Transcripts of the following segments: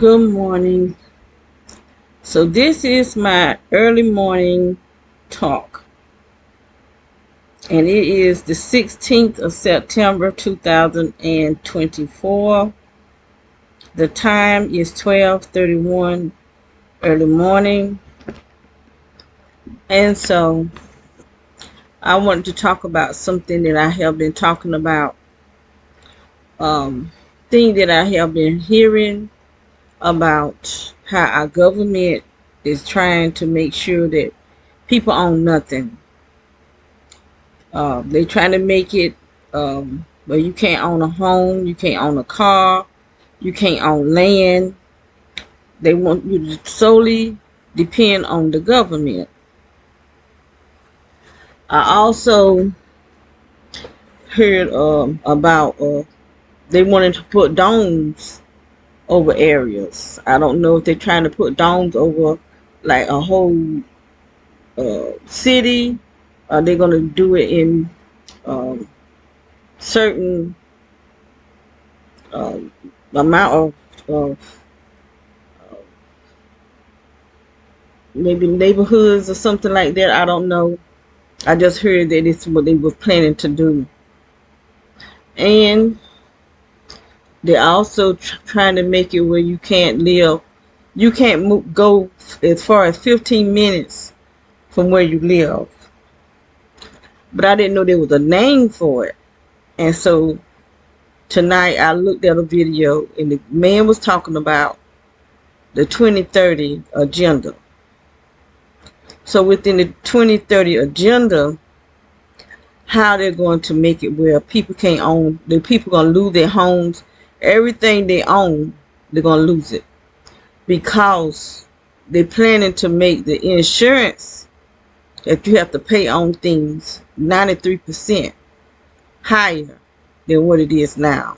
Good morning. So this is my early morning talk, and it is the 16th of September 2024. The time is 12:31 early morning, and so I wanted to talk about something that I have been talking about, thing that I have been hearing about how our government is trying to make sure that people own nothing. They're trying to make it where you can't own a home, you can't own a car, you can't own land. They want you to solely depend on the government. I also heard about they wanted to put domes over areas. I don't know if they're trying to put domes over like a whole city. They're going to do it in certain amount of maybe neighborhoods or something like that. I don't know. I just heard that it's what they were planning to do. And they're also trying to make it where you can't go as far as 15 minutes from where you live. But I didn't know there was a name for it. And so tonight I looked at a video and the man was talking about the 2030 agenda. So within the 2030 agenda, how they're going to make it where people can't own, the people are going to lose their homes, everything they own, they're going to lose it. Because they're planning to make the insurance that you have to pay on things 93% higher than what it is now.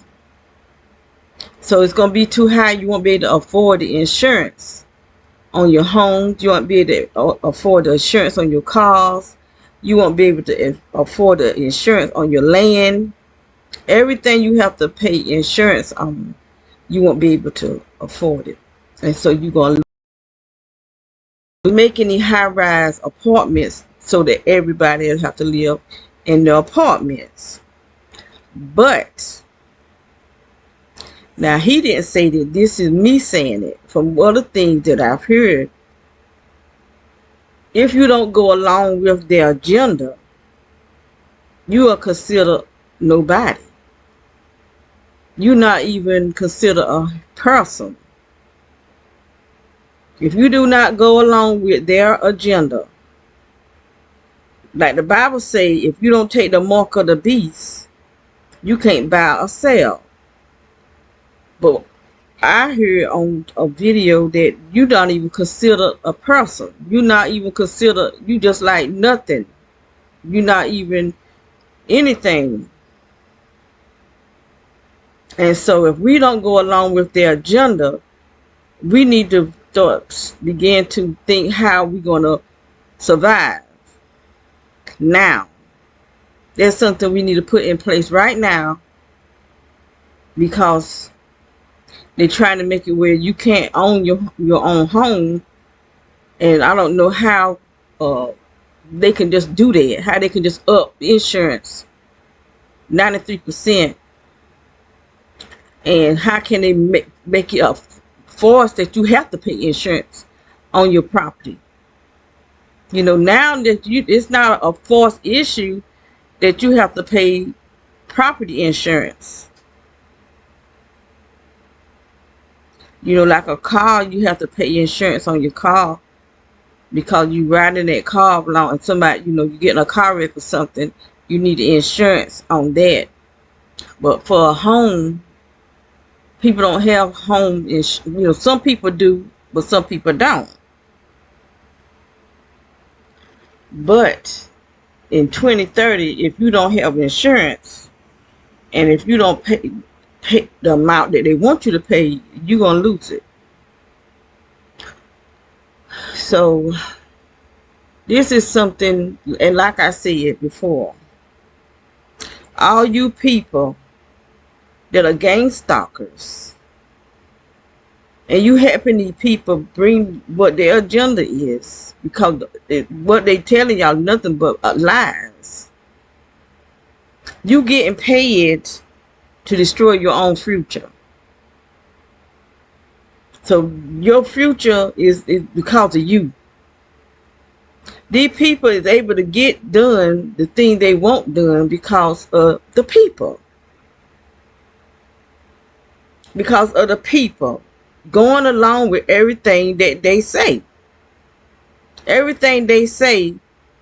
So it's going to be too high, you won't be able to afford the insurance on your homes, you won't be able to afford the insurance on your cars, you won't be able to afford the insurance on your land. Everything you have to pay insurance on, you won't be able to afford it. And so you're going to make any high-rise apartments so that everybody will have to live in the apartments. But now he didn't say that, this is me saying it from other things that I've heard. If you don't go along with their agenda, you are considered nobody. You're not even considered a person. If you do not go along with their agenda, like the Bible say, if you don't take the mark of the beast, you can't buy or sell. But I heard on a video that you don't even consider a person. You're not even considered, you just like nothing. You're not even anything. And so if we don't go along with their agenda, we need to begin to think how we're going to survive now. There's something we need to put in place right now, because they're trying to make it where you can't own your own home. And I don't know how they can just do that, how they can just up insurance 93%. And how can they make it a force that you have to pay insurance on your property? You know, now that it's not a forced issue that you have to pay property insurance. You know, like a car, you have to pay insurance on your car because you riding that car along and somebody, you know, you get in a car wreck or something, you need the insurance on that. But for a home, people don't have home insurance. You know, some people do, but some people don't. But in 2030, if you don't have insurance, and if you don't pay the amount that they want you to pay, you're going to lose it. So this is something, and like I said before, all you people that are gang stalkers, And you helping these people bring what their agenda is, because what they telling y'all nothing but lies. You getting paid to destroy your own future. So your future is because of you. These people is able to get done the thing they want done because of the people. Because of the people going along with everything that they say. Everything they say,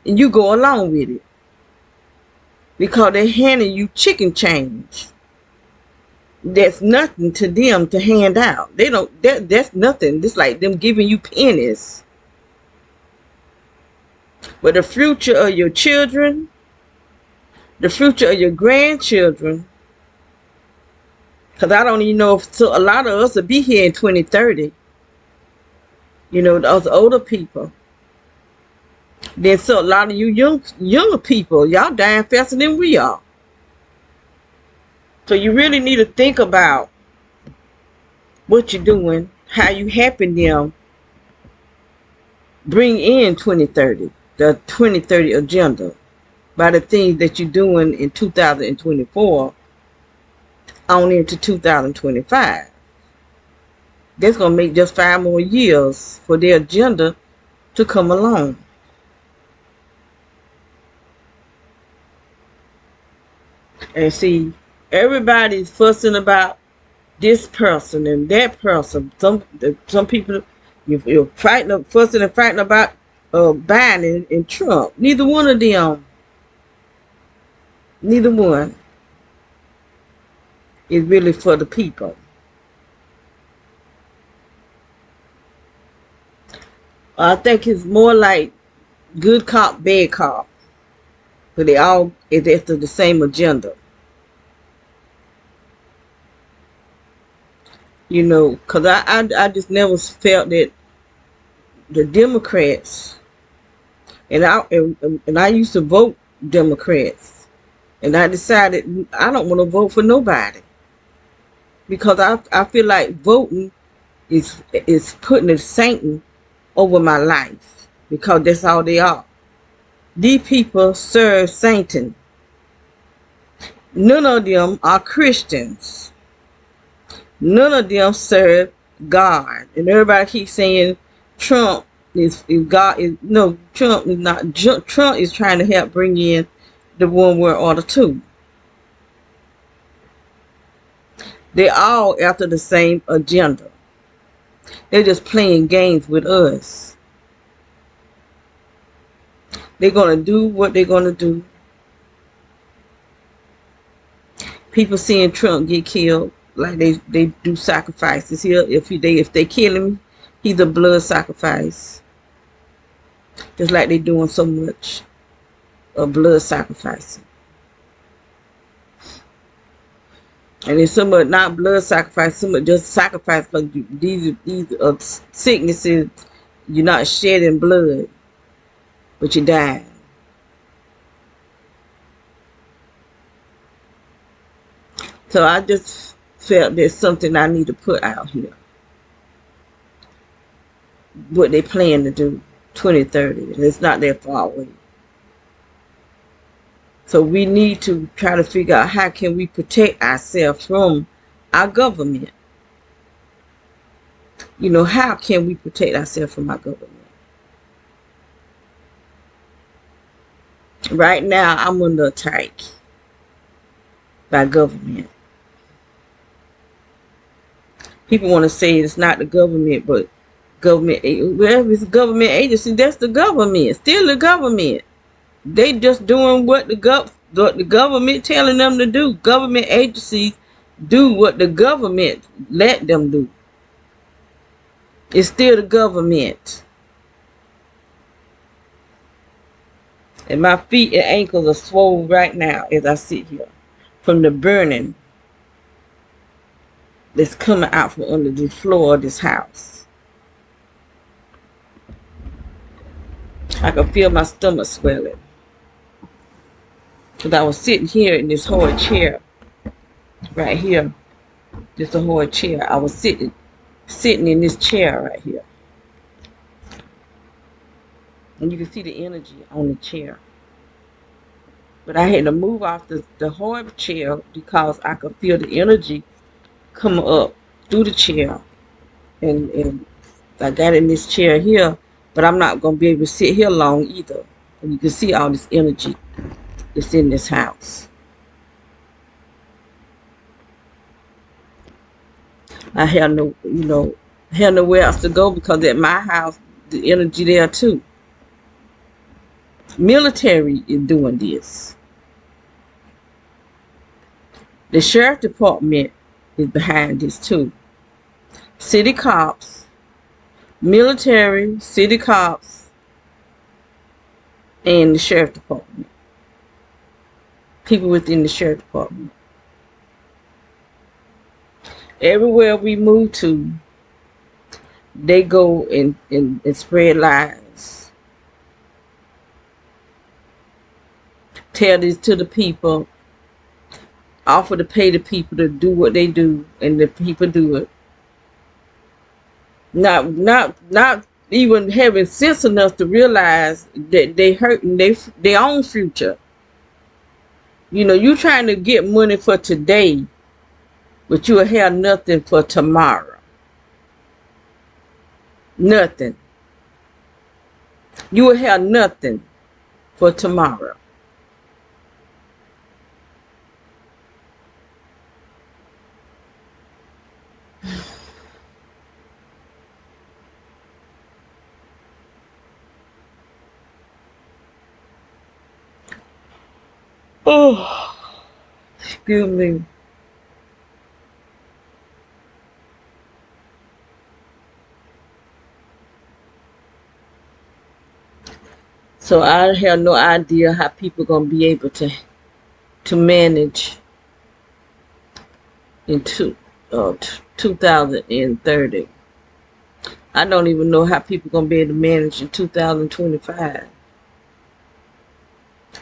and you go along with it. Because they're handing you chicken change. That's nothing to them to hand out. They don't. That's nothing. It's like them giving you pennies. But the future of your children, the future of your grandchildren, because I don't even know if so a lot of us will be here in 2030. You know, those older people. Then so a lot of you younger people, y'all dying faster than we are. So you really need to think about what you're doing, how you helping them bring in 2030, the 2030 agenda, by the things that you're doing in 2024 on into 2025. That's going to make just 5 more years for their agenda to come along. And see, everybody's fussing about this person and that person. Some people, you're fussing and fighting about Biden and Trump. Neither one of them, neither one is really for the people. I think it's more like good cop, bad cop. But they all is after the same agenda. You know, because I just never felt that the Democrats, and I used to vote Democrats, and I decided I don't want to vote for nobody, because I feel like voting is putting a Satan over my life, because that's all they are. These people serve Satan. None of them are Christians. None of them serve God. And everybody keeps saying Trump is God. No, Trump is not. Trump is trying to help bring in the one world order too. They're all after the same agenda. They're just playing games with us. They're going to do what they're going to do. People seeing Trump get killed, like they do sacrifices here. If they kill him, he's a blood sacrifice. Just like they doing so much of blood sacrificing. And it's so much not blood sacrifice, so much just sacrifice, because these sicknesses, you're not shedding blood, but you're dying. So I just felt there's something I need to put out here. What they plan to do 2030. It's not that far away. So we need to try to figure out how can we protect ourselves from our government. You know, how can we protect ourselves from our government? Right now, I'm under attack by government. People want to say it's not the government, but government, well, if it's a government agency, that's the government. Still the government. They just doing what the government telling them to do. Government agencies do what the government let them do. It's still the government. And my feet and ankles are swollen right now as I sit here from the burning that's coming out from under the floor of this house. I can feel my stomach swelling. Because I was sitting here in this hard chair. Right here. Just a hard chair. I was sitting sitting in this chair right here. And you can see the energy on the chair. But I had to move off the hard chair because I could feel the energy come up through the chair. And I got in this chair here, but I'm not going to be able to sit here long either. And you can see all this energy that's in this house. I have no, have nowhere else to go because at my house, the energy there too. Military is doing this. The sheriff department is behind this too. City cops, military, city cops, and the sheriff department. People within the sheriff department. Everywhere we move to, they go and spread lies. Tell this to the people. Offer to pay the people to do what they do, and the people do it. Not even having sense enough to realize that they hurting their own future. You trying to get money for today, but you will have nothing for tomorrow. Nothing. You will have nothing for tomorrow. Oh, excuse me. So I have no idea how people gonna be able to manage in 2030. I don't even know how people gonna be able to manage in 2025.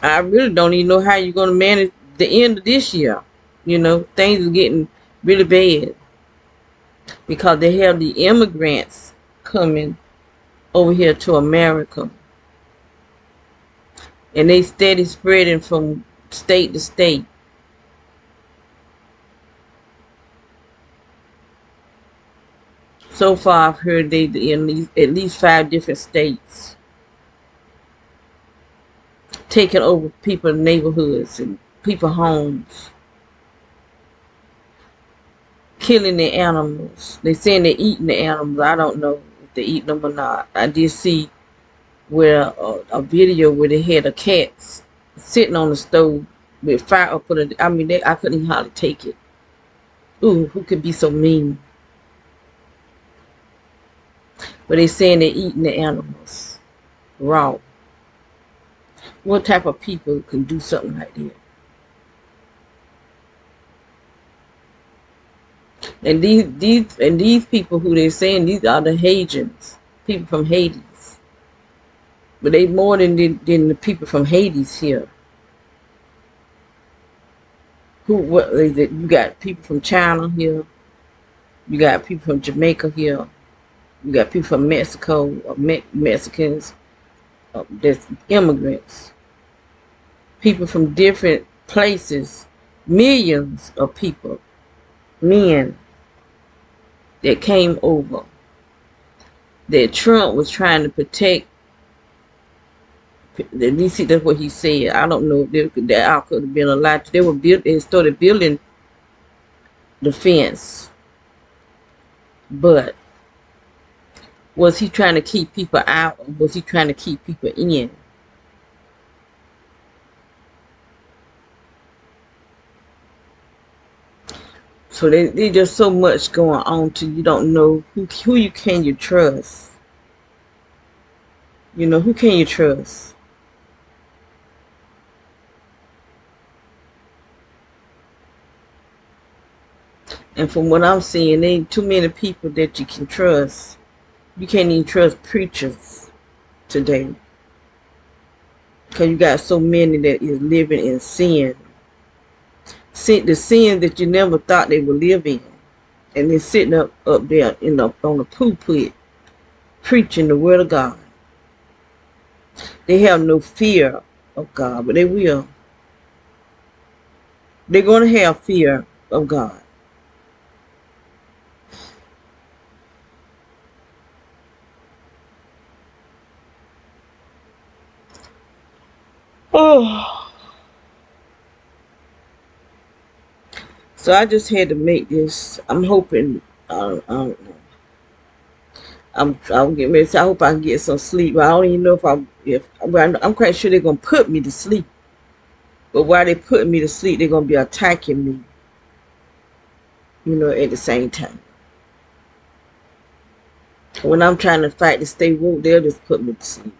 I really don't even know how you're gonna manage the end of this year. Things are getting really bad because they have the immigrants coming over here to America, and they steady spreading from state to state. So far, I've heard they in at least 5 different states, taking over people's neighborhoods and people's homes, killing the animals. They saying they're eating the animals. I don't know if they're eating them or not. I did see where a video where they had a cat sitting on the stove with fire up on it. I mean, I couldn't even hardly take it. Ooh, who could be so mean? But they saying they're eating the animals raw. What type of people can do something like that? And these people who they're saying, these are the Haitians, people from Hades. But they more than the people from Hades here. What is it? You got people from China here. You got people from Jamaica here. You got people from Mexico, Mexicans, that's immigrants. People from different places, millions of people, men that came over, that Trump was trying to protect. At least that's what he said. I don't know if that all could have been a lie. They started building the fence, but was he trying to keep people out, or was he trying to keep people in? So there's just so much going on to you don't know who you can you trust. Who can you trust? And from what I'm seeing, there ain't too many people that you can trust. You can't even trust preachers today, because you got so many that is living in sin. The sin that you never thought they would live in. and they're sitting up there on the pulpit preaching the word of God. They have no fear of God, but they will. They're going to have fear of God. Oh, so I just had to make this. I'm hoping. I don't know. I'm getting ready. So I hope I can get some sleep. But I don't even know I'm quite sure they're gonna put me to sleep. But while they putting me to sleep, they're gonna be attacking me. At the same time. When I'm trying to fight to stay woke, they'll just put me to sleep.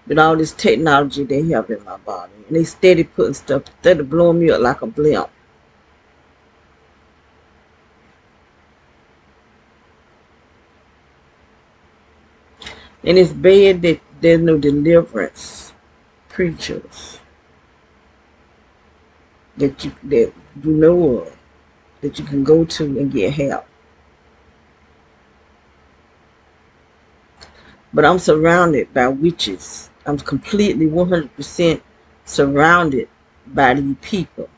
With all this technology they have in my body, and they steady putting stuff, steady blowing me up like a blimp. And it's bad that there's no deliverance preachers that you know of, that you can go to and get help. But I'm surrounded by witches. I'm completely 100% surrounded by these people.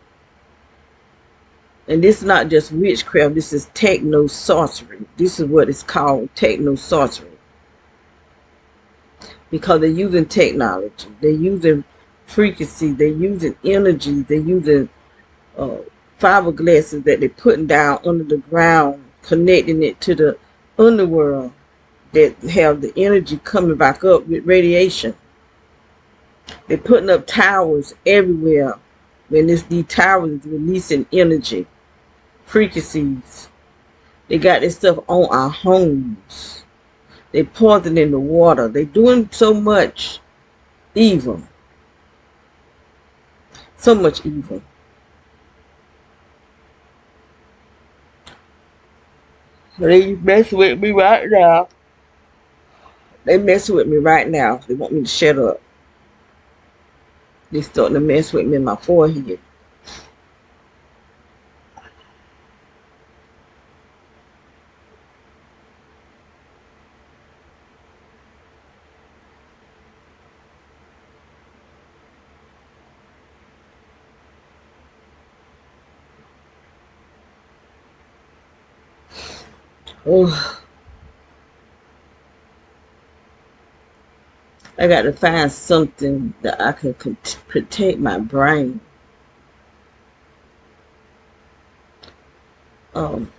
And this is not just witchcraft, this is techno sorcery. This is what it's called, techno sorcery. Because they're using technology, they're using frequency, they're using energy, they're using fiberglasses that they're putting down under the ground, connecting it to the underworld that have the energy coming back up with radiation. They're putting up towers everywhere when these towers is releasing energy, frequencies. They got this stuff on our homes. They poisoning the water. They doing so much evil. So much evil. They messing with me right now. They messing with me right now. They want me to shut up. They starting to mess with me in my forehead. Oh, I got to find something that I can protect my brain. Um,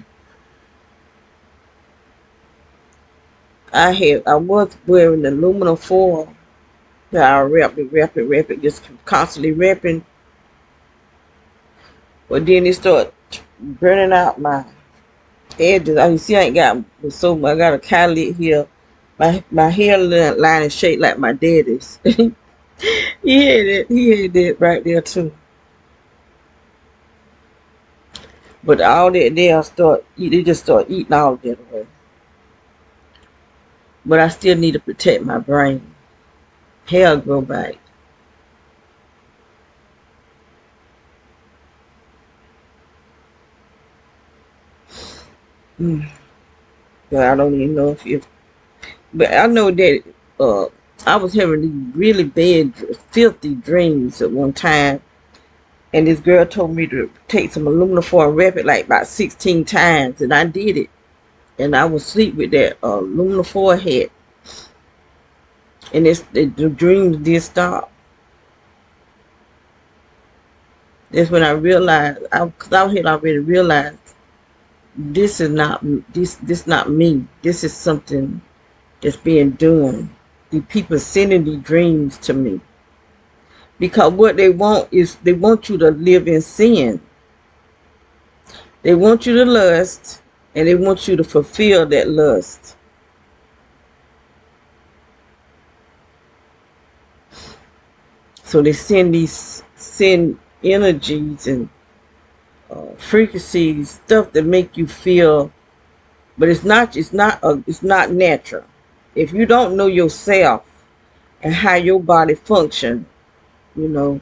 I was wearing aluminum foil that I wrap it, just constantly wrapping. But then it started burning out my edges. You see, I ain't got so much. I got a cowlick here. My hairline is shaped like my daddy's. He had it. He had it right there too. But all that they just start eating all of that away. But I still need to protect my brain. Hair grow back. But I don't even know if but I know that I was having these really bad, filthy dreams at one time. And this girl told me to take some aluminum foil and wrap it like about 16 times. And I did it. And I was asleep with that aluminum foil hat. And the dreams did stop. That's when I realized, because I had already realized, this is not this not me. This is something that's being done. The people sending these dreams to me. Because what they want is they want you to live in sin. They want you to lust, and they want you to fulfill that lust. So they send energies and frequencies, stuff that make you feel, but it's not natural. If you don't know yourself and how your body function, you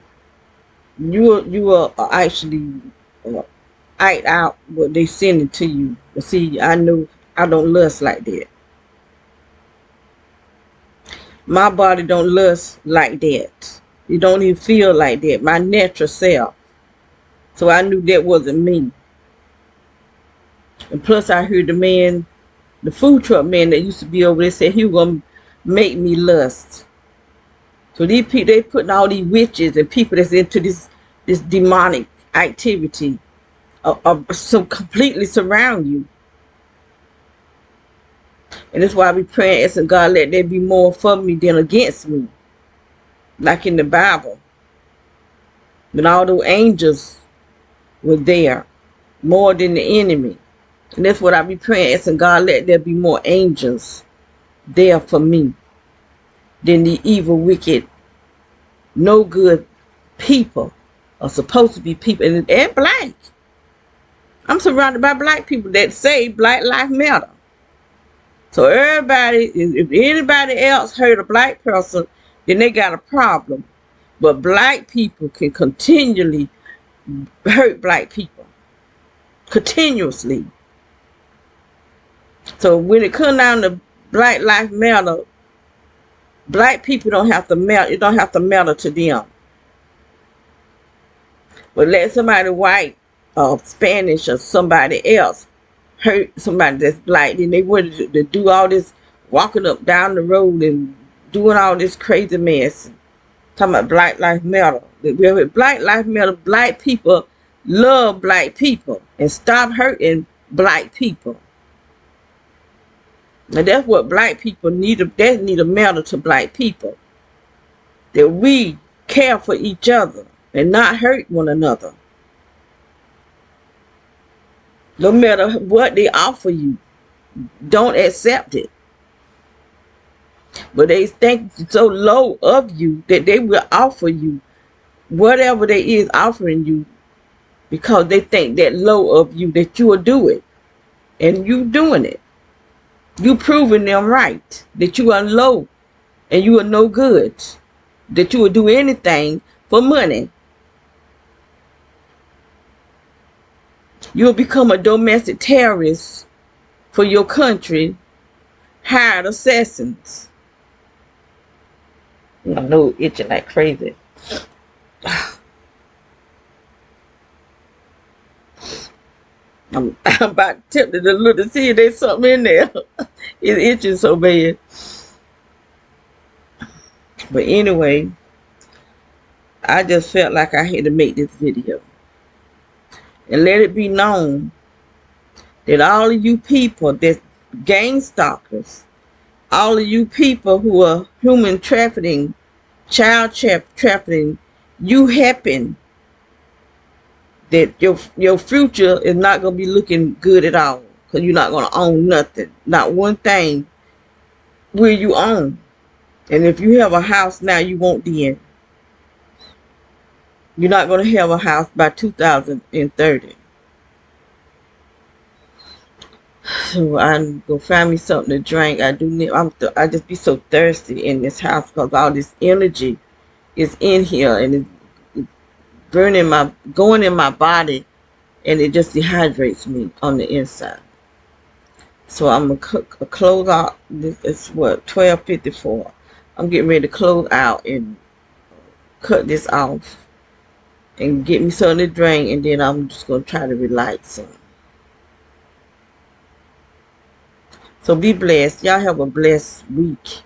are actually act out what they sending to you. But see, I know I don't lust like that. My body don't lust like that. It don't even feel like that. My natural self. So I knew that wasn't me. And plus I heard the man, the food truck man that used to be over there said he was gonna make me lust. So these people, they putting all these witches and people that's into this demonic activity so completely surround you. And that's why I be praying, asking God, let there be more for me than against me. Like in the Bible. When all those angels were there, more than the enemy. And that's what I be praying, asking God, let there be more angels there for me than the evil, wicked, no good people are supposed to be people. And black. I'm surrounded by black people that say Black Lives Matter. So everybody, if anybody else hurt a black person, then they got a problem. But black people can continually hurt black people. Continuously. So when it comes down to Black Lives Matter, black people don't have to matter. It don't have to matter to them. But let somebody white or Spanish or somebody else hurt somebody that's black, then they wanted to do all this walking up down the road and doing all this crazy mess. Talking about Black Lives Matter. With Black Lives Matter, black people love black people and stop hurting black people. And that's what black people need. That need to matter to black people. That we care for each other and not hurt one another. No matter what they offer you, don't accept it. But they think so low of you that they will offer you whatever they is offering you because they think that low of you that you will do it. And you doing it. You proving them right. That you are low and you are no good. That you will do anything for money. You'll become a domestic terrorist for your country. Hired assassins. I know itching like crazy. I'm about tempted to look to see if there's something in there. It's itching so bad. But anyway, I just felt like I had to make this video. And let it be known that all of you people that's gang stalkers, all of you people who are human trafficking, child trafficking, you helping that your future is not going to be looking good at all. Because you're not going to own nothing. Not one thing will you own. And if you have a house now, you won't then. You're not going to have a house by 2030. So I'm going to find me something to drink. I just be so thirsty in this house because all this energy is in here and it's going in my body, and it just dehydrates me on the inside. So I'm going to close out. This is what, 12:54. I'm getting ready to close out and cut this off and get me something to drink, and then I'm just going to try to relax some. So be blessed. Y'all have a blessed week.